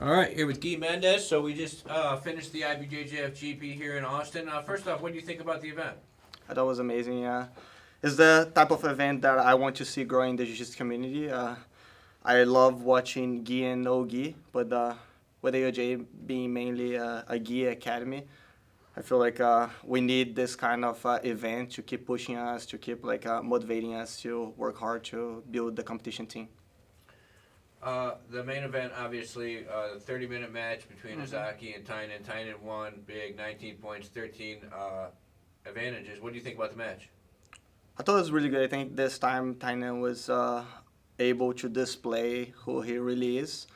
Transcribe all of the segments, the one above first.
All right, here with Gui Mendes. So we just finished the IBJJF GP here in Austin. First off, what do you think about the event? I thought it was amazing. It's the type of event that I want to see growing in the jiu-jitsu community. I love watching Gi and no Gi, but with AOJ being mainly a Gi academy, I feel like we need this kind of event to keep pushing us, to keep motivating us to work hard to build the competition team. The main event, obviously, the 30-minute match between Izaki and Tainan. Tainan won big, 19 points, 13 advantages. What do you think about the match? I thought it was really good. I think this time Tainan was able to display who he really is.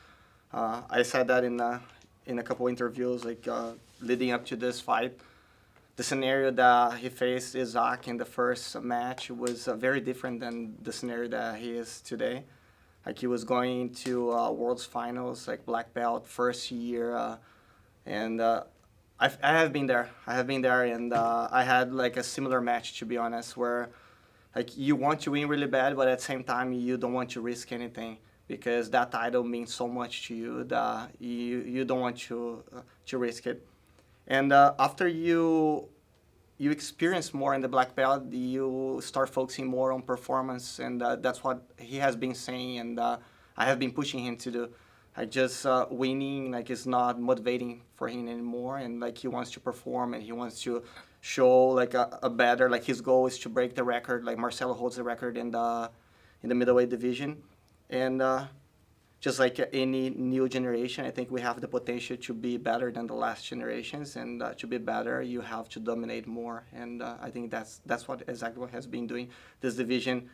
I said that in a couple interviews, leading up to this fight. The scenario that he faced Isaac in the first match was very different than the scenario that he is today. Like he was going to World's Finals, like black belt, first year, and I have been there. I have been there, and I had like a similar match, to be honest, where like you want to win really bad, but at the same time you don't want to risk anything because that title means so much to you that you don't want to risk it. And after you experience more in the black belt, you start focusing more on performance, and that's what he has been saying, and I have been pushing him to do. Like just winning, like is not motivating for him anymore, and like he wants to perform and he wants to show like a better. Like his goal is to break the record. Like Marcelo holds the record in the middleweight division, and just like any new generation, I think we have the potential to be better than the last generations, and to be better, you have to dominate more, and I think that's what exactly what has been doing. This division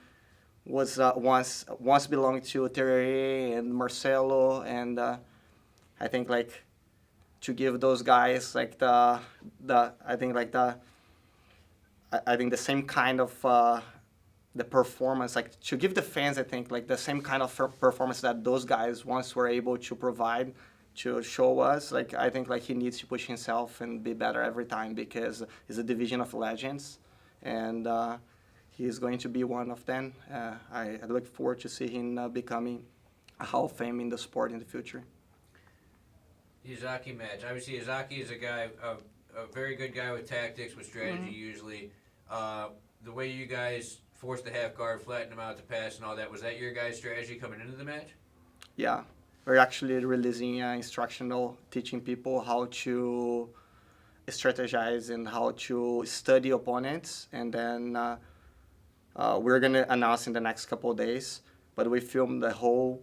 was once belonged to Terry and Marcelo, and I think like to give those guys like the I think like the I think the same kind of the performance, like to give the fans, I think like the same kind of performance that those guys once were able to provide to show us. Like I think like he needs to push himself and be better every time because it's a division of legends, and he's going to be one of them. I look forward to see him becoming a Hall of Fame in the sport in the future. The Izaki match. Obviously, Izaki is a very good guy with tactics, with strategy usually. The way you guys forced the half guard, flattened him out to pass and all that, was that your guys' strategy coming into the match? Yeah, we're actually releasing instructional, teaching people how to strategize and how to study opponents, and then we're gonna announce in the next couple of days. But we filmed the whole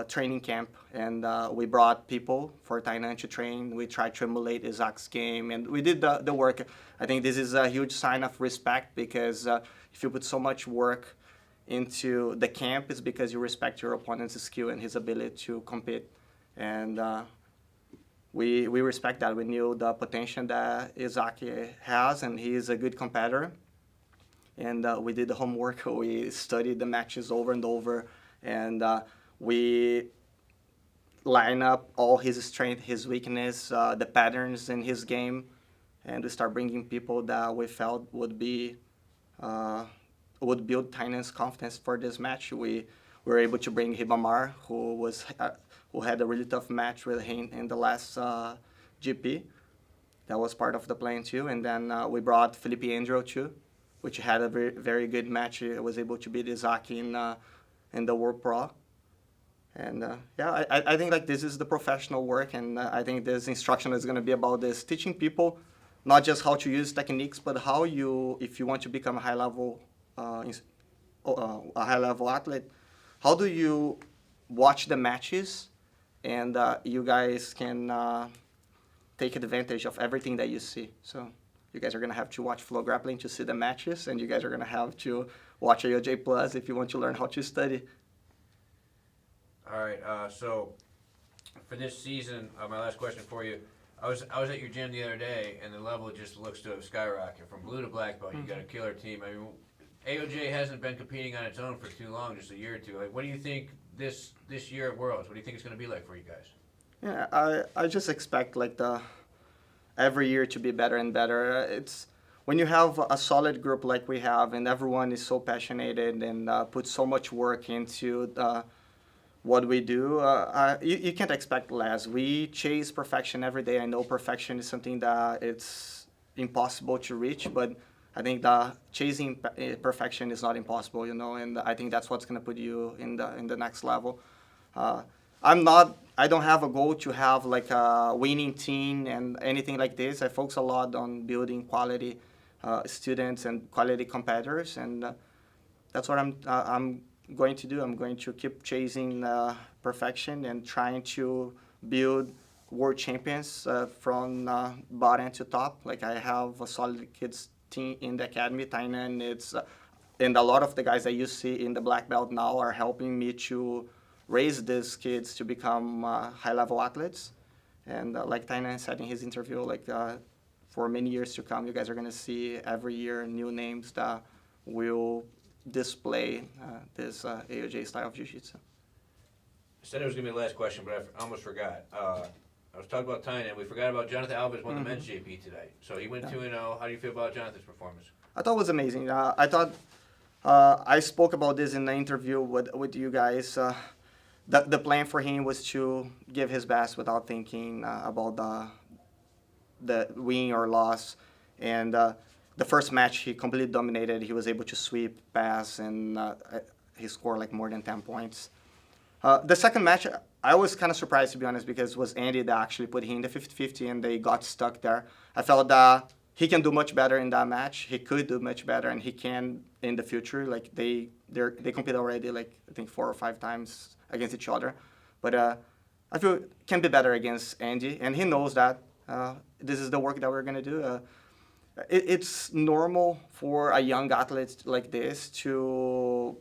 training camp, and we brought people for Tainan to train. We tried to emulate Isaac's game, and we did the work. I think this is a huge sign of respect because if you put so much work into the camp, it's because you respect your opponent's skill and his ability to compete. And we respect that. We knew the potential that Izaki has, and he is a good competitor. And we did the homework. We studied the matches over and over, and we line up all his strength, his weakness, the patterns in his game, and we start bringing people that we felt would build Tainan's confidence for this match. We were able to bring Ribamar, who had a really tough match with him in the last GP. That was part of the plan too. And then we brought Felipe Andro too, which had a very, very good match. He was able to beat Izaki in the World Pro. And yeah, I think like this is the professional work, and I think this instruction is going to be about this teaching people not just how to use techniques, but how you, if you want to become a high level athlete, how do you watch the matches, and you guys can take advantage of everything that you see. So you guys are gonna have to watch FloGrappling to see the matches, and you guys are gonna have to watch AOJ Plus if you want to learn how to study. All right. So for this season, my last question for you. I was at your gym the other day, and the level just looks to have skyrocketed from blue to black belt. You got a killer team. I mean, AOJ hasn't been competing on its own for too long, just a year or two. Like, what do you think this year at Worlds? What do you think it's going to be like for you guys? Yeah, I just expect like the every year to be better and better. It's when you have a solid group like we have, and everyone is so passionate and puts so much work into what we do. You can't expect less. We chase perfection every day. I know perfection is something that it's impossible to reach, but I think that chasing perfection is not impossible, you know, and I think that's what's going to put you in the next level. I don't have a goal to have like a winning team and anything like this. I focus a lot on building quality students and quality competitors, and that's what I'm going to do. I'm going to keep chasing perfection and trying to build world champions from bottom to top. Like I have a solid kids team in the academy, Tainan. And a lot of the guys that you see in the black belt now are helping me to raise these kids to become high-level athletes. And like Tainan said in his interview, like for many years to come, you guys are going to see every year new names that will display this AOJ style of jiu-jitsu. I said it was going to be the last question, but I almost forgot. I was talking about Tainan. We forgot about Johnatha Alves won the men's JP today. So he went 2-0. How do you feel about Jonatha's performance? I thought it was amazing. I thought I spoke about this in the interview with you guys. The plan for him was to give his best without thinking about the win or loss. And the first match, he completely dominated. He was able to sweep, pass, and he scored like more than 10 points. The second match, I was kind of surprised, to be honest, because it was Andy that actually put him in the 50-50, and they got stuck there. I felt that he can do much better in that match. He could do much better, and he can in the future. Like they compete already, like I think 4 or 5 times against each other. But I feel it can be better against Andy, and he knows that. This is the work that we're gonna do. It's normal for a young athlete like this to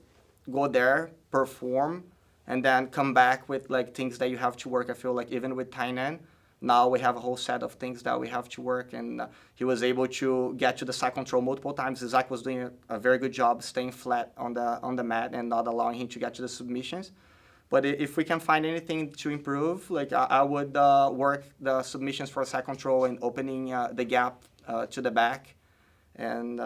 go there, perform, and then come back with like things that you have to work. I feel like even with Tainan, now we have a whole set of things that we have to work, and he was able to get to the side control multiple times. Zach was doing a very good job staying flat on the mat and not allowing him to get to the submissions. But if we can find anything to improve, like I would work the submissions for side control and opening the gap to the back. And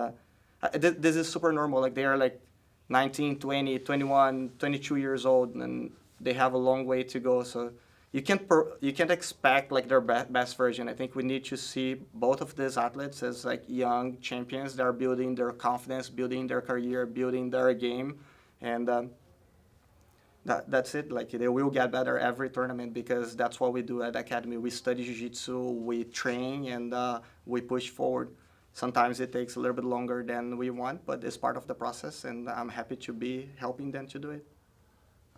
this is super normal. Like they are like 19, 20, 21, 22 years old, and they have a long way to go. So you can't expect like their best version. I think we need to see both of these athletes as like young champions that are building their confidence, building their career, building their game, and that's it. Like they will get better every tournament because that's what we do at the academy. We study jiu-jitsu, we train, and we push forward. Sometimes it takes a little bit longer than we want, but it's part of the process, and I'm happy to be helping them to do it.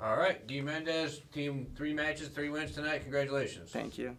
All right, Gui Mendes, team 3 matches, 3 wins tonight. Congratulations. Thank you.